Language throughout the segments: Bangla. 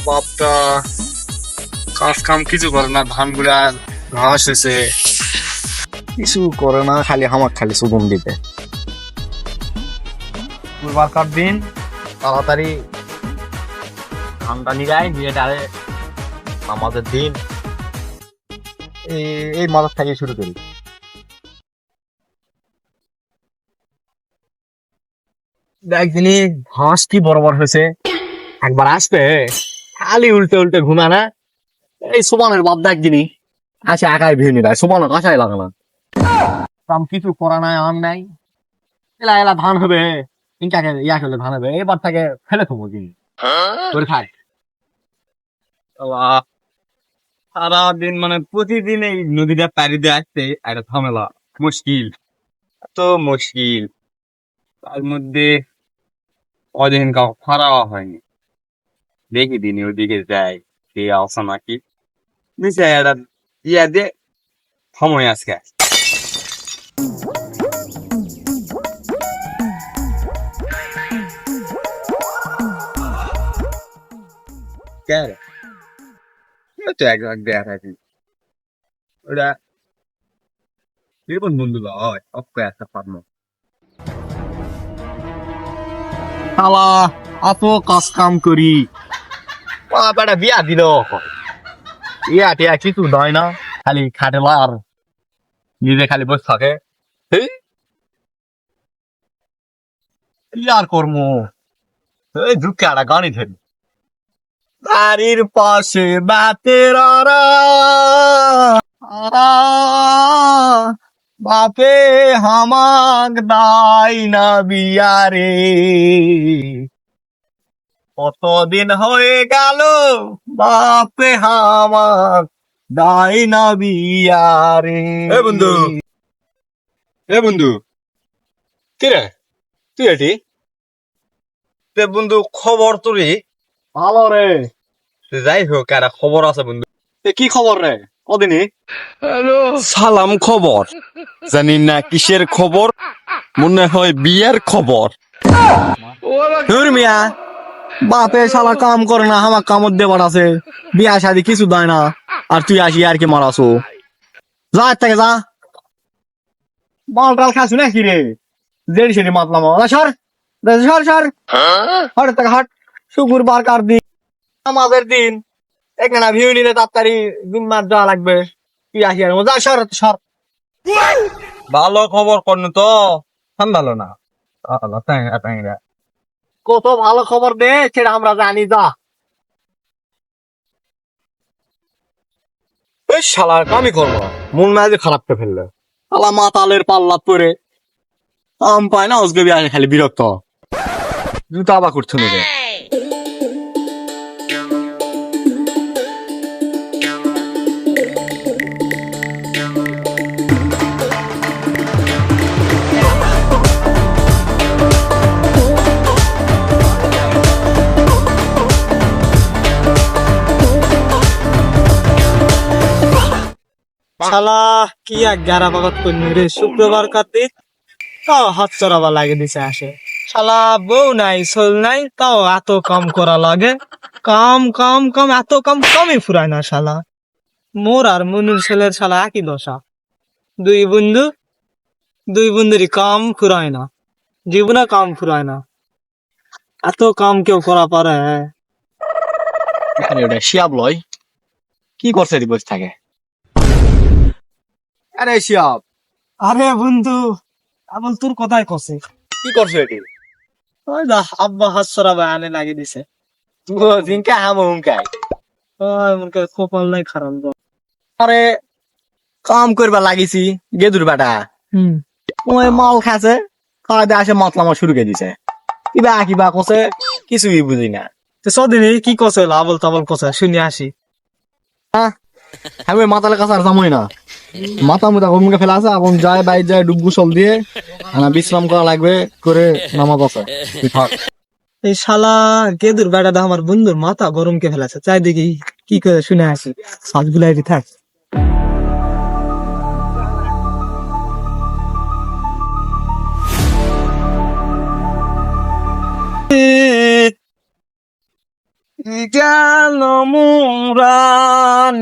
বাপটা কাজ কাম কিছু করে না, ধান গুলা ঘাস হয়েছে, কিছু করে না, খালি হামাক খালি সুদম দিতে। বারকার দিন তাড়াতাড়ি ধানটা নিয়ে নিয়ে ডালে আমাদের দিন এই মাথার থেকে শুরু করি। একদিনই ঘাস কি বরাবর হয়েছে, একবার আসবে খালি উল্টে উল্টে ঘুমা না। এই সুমানের বাপ দেখ দিনই আচ্ছা একাই ভিড় নিরায় সুমানের কাঁচাই লাগে না, কাম কিছু করা নাই আম নাই। এলা এলা ধান হবে, ইনকাকে ইয়া করলে ধান হবে, এবার থেকে ফেলে থবো কি তোর খায়। সারাদিন মানে প্রতিদিন এই নদীটা পাড়ি দিয়ে আসতে একটা ঝামেলা, মুশকিল, এত মুশকিল। তার মধ্যে কদিন কাউ খারাপ হয়নি, দেখি দিন ওইদিকে যাই সে আসা নাকি নিচে একটা ইয়া দিয়ে সময় আজকে কে রে? তো এক লাখ দেয়া থাকি ওটা জীবন বন্ধু লয় অক্ষ একটা পারনো শালা এত কাজ কাম করি, বেটা বিয়া দিল ইয়া টিয়া কিছু নয় না, খালি খাটে আর নিজে খালি বসে থাকে। আর কর্ম এই ঢুকে একটা গানই ধরি, বাড়ির পাশে বাতের বাপে হামাক দাই না বিয়ারে, কতদিন হয়ে গেল বাপে হামাক দাই না বিয়ারে। এ বন্ধু, এ বন্ধু, কি রে তুই এটি? বন্ধু খবর তোরে ভালো রে, যাই হোক একটা খবর আছে বন্ধু। কি খবর রে? কদিনই সালাম খবর, জানি না কিসের খবর, মনে হয় বিয়ের খবর। মিয়া বাপে শালা কাম করে না, আমার কামড় দেবার আছে, বিয়া শাদি কিছু দেয় না, আর তুই আসি আর কি মারাছো, যা থেকে যা, মাল টাল খাসু না কি রে, জেডি সেডি মাতলাম সর সর সর হট থেকে হট। শুক্রবার কার দিন, আমাদের দিন, এখানে ভিউ নিলে তাড়াতাড়ি দিন মাস যাওয়া লাগবে, কি আসি আর যা সর সর। ভালো খবর করন তো ভালো না, কত ভালো খবর দে সেটা আমরা জানি, যা শালার কামই করবো, মন মেজাজ খারাপ করে ফেললে, শালা মাতালের পাল্লা পরে আম পায় না, ওসবে আসে খালি বিরক্ত, জুতা আবার করছে না। শালা কি এক গ্যারা পাগত করলি রে, শুক্রবার কাতে তাও হাত চড়াবা লাগে দিছে আসে, শালা বউ নাই সোল নাই তাও এত কাম করা লাগে, কাম কাম কাম এত কাম কমই ফুরায় না শালা। মোর আর মনুর ছেলের শালা একই দশা, দুই বন্ধু, দুই বন্ধুরই কাম ফুরায় না, জীবনে কাম ফুরায় না, এত কাম কেউ করা পারে? ওটা শিয়াব লয়, কি করছে দিবস থাকে? আরে শিয়াব, আরে বন্ধু আবল তোর কথাই কছে, কি করছো এটি? ওই দা আব্বা হাত সরাবে আনে লাগিয়ে দিছে, জিনকা হাম হুমকাই, ওই মনকে কপাল নাই খারাপ। আরে কাম করবা লাগিছি গেদুর বেটা, ওই মাল খাছে, খাওয়া আসে মাতলামা শুরু করে দিছে, কিবা কিবা কছে কিছুই বুঝি না। সদিনই কি কছে আবল তাবল কছে শুনে আসি। হ্যাঁ আমি মাতালের কাছে আর যাবোই না, মাথা মুথা ঘুমকে ফেলা আছে, এখন যায় বাইরে যায় ডুব গোসল দিয়ে বিশ্রাম করা লাগবে করে নামাজ আছে। এই শালা গেদুর বেটাটা আমার বন্ধুর মাথা গরমকে ফেলাছে, চাই দেখি কি করে শুনে আসি, সাজগুলাই থাক। গেল মোরা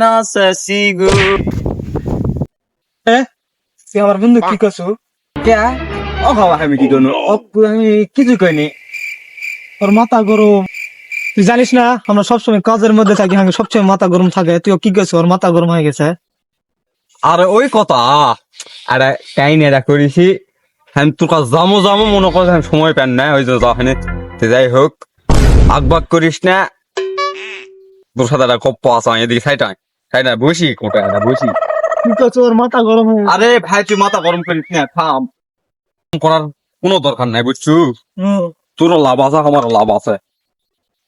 না সসিগো তুই আমার বন্ধু কি করছো? কে ও খাওয়া আমি কি দোনো আমি কিছু কইনি ওর মাথা গরম। তুই জানিস না আমরা সবসময় কাজের মধ্যে থাকি, আমাকে সবসময় মাথা গরম থাকে। তুই কি করছো? ওর মাথা গরম হয়ে গেছে। আরে ওই কথা আরে টাইম এটা করেছি হ্যাঁ তোর কাছে জামো জামো মনে কর হ্যাঁ সময় পান না ওই যে যাখানে যাই হোক আগবাগ করিস না তোর সাথে একটা গপ্প আছে এদিকে সাইটা বসি কোটা এটা বসি কি করছো? ওর মাথা গরম হয়ে আরে ভাই তুই মাথা গরম করিস না থাম করার কোনো দরকার নাই বুঝছু হুম। তোরও লাভ আছে আমারও লাভ আছে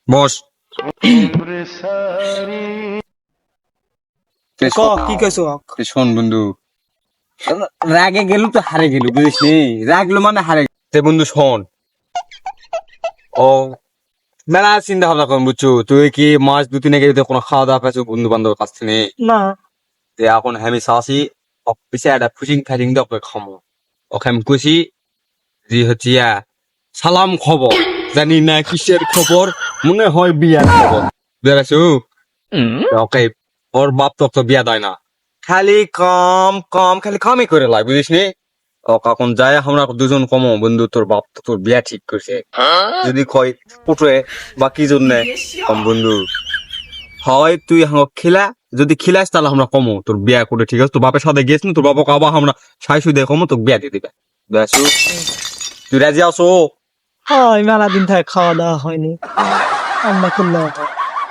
বস কি করছো? শোন বন্ধু রাগে গেলু তো হারে গেলু বুঝিস নি রাগলো মানে হারে তে বন্ধু শোন ও মেলা চিন্তা ভাবনা করুন বুঝছো তুই কি মাস 2-3 আগে কোনো খাওয়া দাওয়া পেয়েছো বন্ধু বান্ধবের কাছ থেকে না। তে এখন আমি চাষি অফিসে একটা ফুচিং ফাইটিং দিয়ে ওকে খামো ওকে আমি খুশি যে হচ্ছে সালাম খবর জানি না কিসের খবর মনে হয় বিয়ার খবর বেড়াছো ওকে ওর বাপ তো বিয়া দেয় না খালি খালি কামই করে লাই বুঝিস নি ও কখন যায় আমরা দুজন কমো বন্ধু তোর বাপ তো তোর বিয়া ঠিক করছে যদি কয় পুটে বা কি জন্য কম বন্ধু হয় তুই খিলা যদি খিলাস তাহলে আমরা কমো তোর বিয়া করে ঠিক আছে তোর বাপের সাথে গেছ না তোর বাবাকে আবার আমরা সাইসু দিয়ে কমো তোকে বিয়া দিয়ে দিবে বেসু তুই রাজি আসো হয় মেলা দিন থেকে খাওয়া দাওয়া হয়নি, আমরা করলে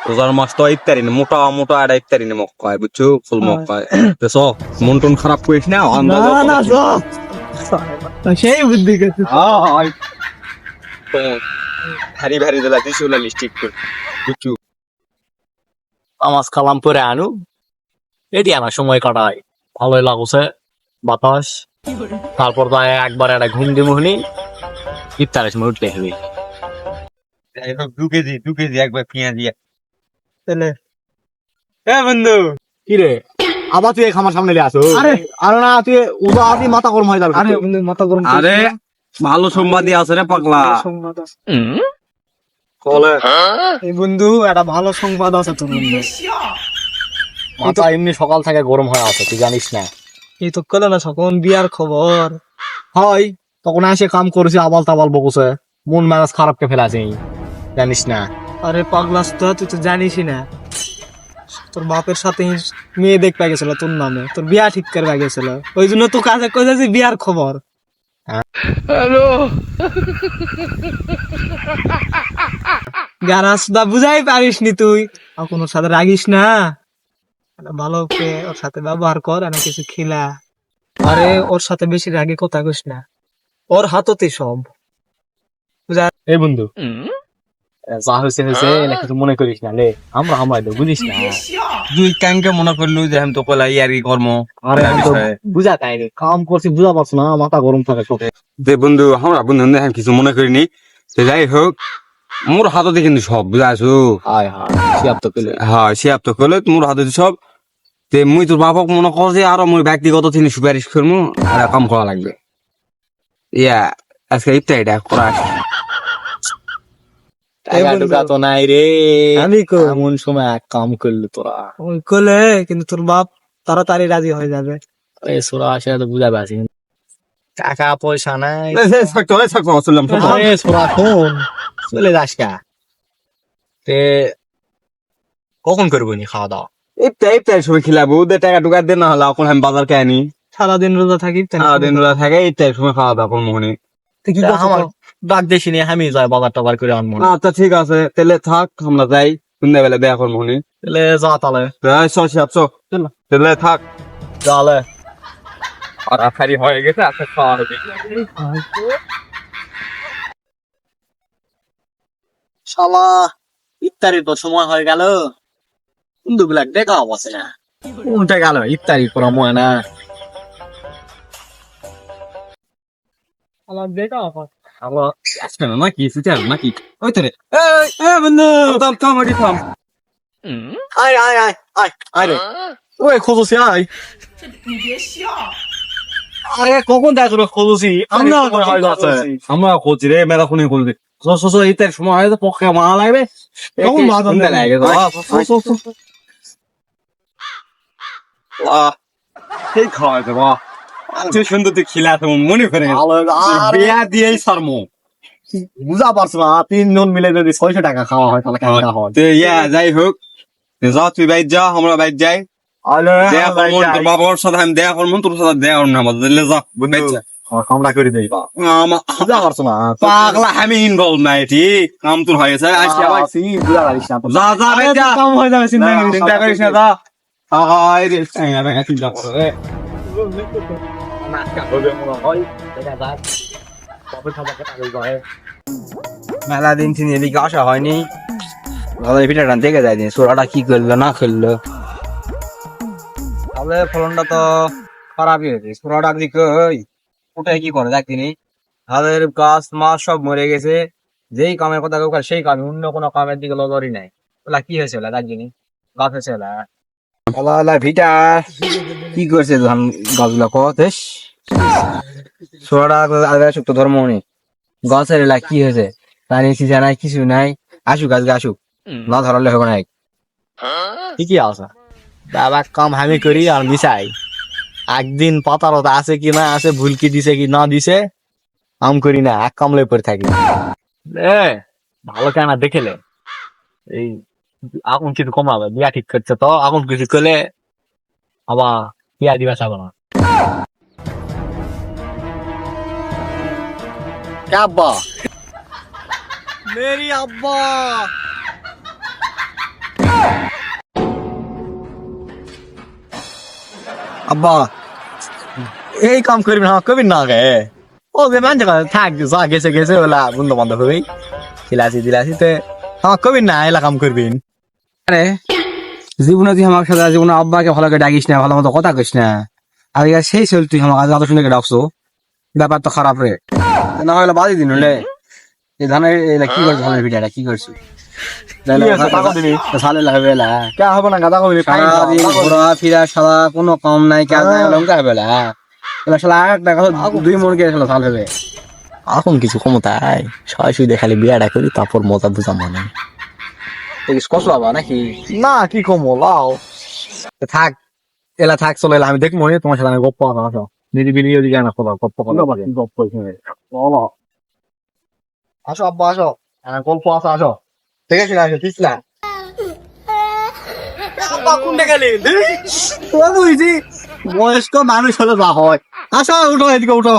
রোজার মাস তো ইফতারি না মোটা মোটা একটা ইফতারি না মক্কায় বুঝছো ফুল মক্কায় তো মন টন খারাপ করিস না না সেই বুদ্ধি করছে। ভারী ভারী দিলা দিছি ওলা লিস্টিক করে বুঝছো নামাজ কালাম করে আনু এটি আমার সময় কাটায় ভালোই লাগছে বাতাস তারপর তো একবার একটা ঘুম দিয়ে মুহনি ইফতারের সময় উঠতে হবে 2 কেজি একবার পেঁয়াজ দিয়ে তাহলে বন্ধু কি রে আবার তুই খামার সামনে আসো আরে না তুই উদা আদি মাথা গরম হয়ে যাবে। আরে বন্ধু মাথা গরম আরে ভালো সংবাদই আছে রে পাগলা সংবাদ আছে। বলে এই বন্ধু একটা ভালো সংবাদ আছে তোর বন্ধু। মাথা এমনি সকাল থেকে গরম হয়ে আছে তুই জানিস না এই তো কল না সকন বিয়ার খবর হয় তখন এসে কাম করেছি আবাল তাবাল বকুছে মন মেজাজ খারাপ কে ফেলাছে জানিস না আরে পাগলাস তো তুই তো জানিসই না তোর বাপের সাথে মেয়ে দেখতে গেছিল তোর নামে, তোর বিয়া ঠিক করে গেছিল, ওই জন্য তো কাজে কইতেছি বিয়ার খবর। হ্যালো গারাস দা বুঝাই পারিস নি তুই, আর কোন সাথে রাগিস না, ভালো করে ওর সাথে ব্যবহার কর, আর কিছু খিলা। আরে ওর সাথে বেশি রাগে কথা কইস না, ওর হাততে সব বুঝা। এই বন্ধু যা হয়েছে হয়েছে এটা কিছু মনে করিস না লে আমরা বুঝিস না তুই কেনকে মনে করলু যে আমি তো কলা ইয়ারি কর্ম আরে আমি তো বুঝা তাই রে কাম করছি বুঝা পারছ না মাথা গরম থাকে সব যে বন্ধু আমরা বন্ধু আমি কিছু মনে করিনি তো যাই হোক মোর হাততে কিন্তু সব বুঝাছো হায় হায় সিয়াব তো পেলে হ্যাঁ সিয়াব তো কলে মোর হাততে সব তে মুই তোর বাপক মনে কর যে আরো মুই ব্যক্তিগত তিনি সুপারিশ করমু আর কাম করা লাগবে ইয়া আজকে ইফতারিটা করা টাকা টুকা তো নাই রে আমি এমন সময় এক কাম করলি তোরা ওই কলে কিন্তু তোর বাপ তাড়াতাড়ি রাজি হয়ে যাবে। এই সোরা আসে তো বুঝাবে আসি টাকা পয়সা নাই চললাম আরে সোরা শোন চলে যাস কা তে কখন করবো নি খাওয়া দাওয়া ইফতারি সময় খিলাবো দে টাকা টুকা দে না হলে এখন আমি বাজার কে আনি সারাদিন রোজা থাকি, সারাদিন ওরা থাকে ইফতারি সময় খাওয়া দাওয়া করবো মনে আমার ডাক দেশি নিয়ে আমি যাই বাজার টাবার করে আনবো আচ্ছা ঠিক আছে তাহলে থাক আমরা যাই সন্ধ্যাবেলা দেখা করবো মনে তাহলে যা তাহলে তাহলে থাক তাহলে আর আফারি হয়ে গেছে আচ্ছা খাওয়া হবে শালা ইফতারির তো সময় হয়ে গেল বন্ধু বিলাক দেখা বসে না উল্টে গেল ইফতারি করা ময় না আমার দেখা অফার আল্লাহ আজকে না নাকি সুচার নাকি ওই তো রে বন্ধু থাম আগে থাম আয় আয় আয় আয় আয় রে ওই খোঁজছি আয় আরে কখন দেখ তোর খোঁজছি আমরা খোঁজি রে মেলা খুনি খুঁজছি ঈদের সময় হয়তো পক্ষে মারা লাগবে তখন বাধা শুনতে দেয়। লাগে সেই খাওয়াইতে বা তুই সুন্দর তুই খিলা তো মনে করে বিয়া দিয়েই সারমো বুঝা পারছো না 3 জন মিলে যদি 600 টাকা খাওয়া হয় তাহলে কেমন হয় তো ইয়া যাই হোক যা তুই বাইর যা আমরা বাইর যাই দেয়া করবো তোর বাবার সাথে আমি দেয়া করবো তোর সাথে দেয়া করবো না দিলে যা বাইর যা কামড়া করে দেই বা বুঝা পারছো না পাগলা আমি ইনভলভ নাই ঠিক কাম তোর হয়েছে আসিয়া ভাই বুঝা পারিস না যা যা বাইর যা কাম হয়ে যাবে চিন্তা করিস না। চিন্তা করিস না যা হায় রে চিন্তা করে মেলা দিন থেকে এদিকে আসা হয়নি ভালোই পিঠাটা দেখে যায় দিন সোরাটা কি করলো না করলো তাহলে ফলনটা তো খারাপই হয়েছে সোরাটা দিকে ওটা কি করে দেখিনি তাদের গাছ মাছ সব মরে গেছে যেই কামের কথা কেউ করে সেই কামে অন্য কোনো কামের দিকে নজরই নাই ওলা কি হয়েছে ওলা দেখিনি গাছ হয়েছে ওলা ভিটা কি করছে ধান গাছগুলো কতেস সোরাটা আগে আসুক তো ধর্ম নেই গাছের এলা কি হয়েছে তার সিজা নাই কিছু নাই আসুক আজকে আসুক না ধরালে হবে না ঠিকই আছে বাবা কাম আমি করি আর মিশাই একদিন পাতারত আছে কি না আছে ভুল কি দিছে কি না দিছে আম করি না এক কামলে পরে থাকি এ ভালো কেন দেখেলে এই আগুন কিছু কমাবে বিয়া ঠিক করছে তো আগুন কিছু করলে আবার বিয়া দিবা চাবো না আব্বা মেরি আব্বা আব্বা এই কাম করবি না কবি না গে ও যে মান থাক যা গেছে গেছে ওলা বন্ধু বান্ধব হবি খিলাসি দিলাসি তে হ্যাঁ কবি না এলা কাম করবিন আরে জীবনে তুই আমার সাথে জীবনে আব্বাকে ভালো করে ডাকিস না ভালো মতো কথা কইস না আর সেই চল তুই আমার এত শুনে ডাকছো ব্যাপার তো খারাপ রে না হলে বাদি দিন হলে এই ধানের কি করছিস ধানের পিঠাটা কি করছিস সালে লাগবে কে হবে না গাদা কইলি সারাদিন ঘোরা ফিরা সারা কোনো কম নাই কাজ নাই লঙ্কা হবে এলা শালা একটা কথা 2 মন কে শালা সাল হবে এখন কিছু ক্ষমতায় সরাসরি দেখালে বিয়াটা করি তারপর মজা বুঝা মানে দেখিস কষ্ট হবে নাকি না কি কমো লাও থাক এলা থাক চলে এলা আমি দেখবো তোমার সাথে আমি গপ্প আসো নিরিবিলি ওদিকে না খোলা গপ্প করো আসো আব্বা আসো গল্প আসো আসো ঠিক আছে আসো ঠিক না বয়স্ক মানুষ হলে যা হয় আসো উঠো এদিকে উঠো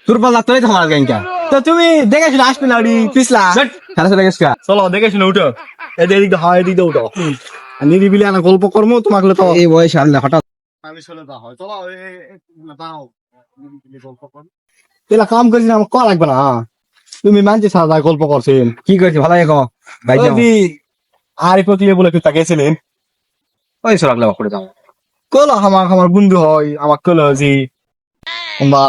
তোর পাল লাগতো তোমার গাইকা তো তুমি দেখে শুনে আসবে না ওই পিছলা খেলা চলে গেছে চলো দেখে শুনে উঠো এদিকে হয় এদিকে উঠো নিরিবিলি আনা গল্প কর্ম তোমাকে তো এই বয়সে আনলে হঠাৎ মানুষ হলে যা হয় চলো দাও গল্প কর এলা কাম করিস না আমার ক লাগবে না তুমি মানছি সাদা গল্প করছেন কি করছিস ভালো কো ভাই যাও আর প্রক্রিয়া বলে তুই গেছিলেন ওই সরাক লাগা করে দাও কলো আমার বন্ধু হয় আমার কলো জি বা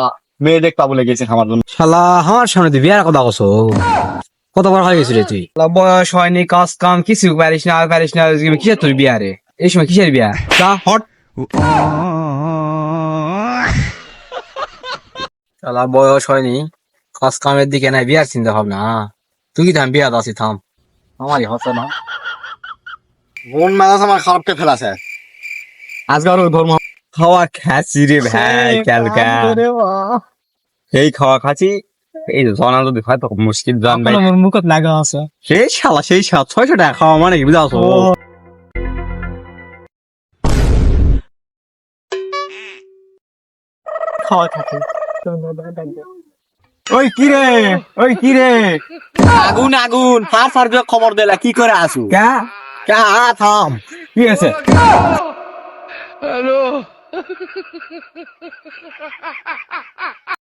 মেয়ে দেখবা বলে গেছে আমার জন্য শালা আমার সামনে তুই বিয়ার কথা কছো কতবার হয়ে গেছিস রে তুই বয়স হয়নি কাজ কাম কিছু পারিস না কিসের তোর বিয়া রে এই সময় কিসের বিয়া তা হট শালা বয়স হয়নি কাজ কামের দিকে নাই বিয়ার চিন্তা ভাবনা তুই কি থাম বিয়া আছি থাম আমারই হচ্ছে না মন মেজাজ আমার খারাপকে ফেলাছে আজকে আরো ধর্ম খাওয়া খাচ্ছি রে ভাই কালকা এই খাওয়া খাচ্ছি এই জনা যদি হয় তো মুশকিল জান ভাই আমার মুখত লাগা আছে সেই শালা সেই 600 টাকা খাওয়া মানে কি বুঝাছো খাওয়া থাকে ওই কি রে আগুন আগুন ফার খবর দিলা কি করে আসু কা থাম কি আছে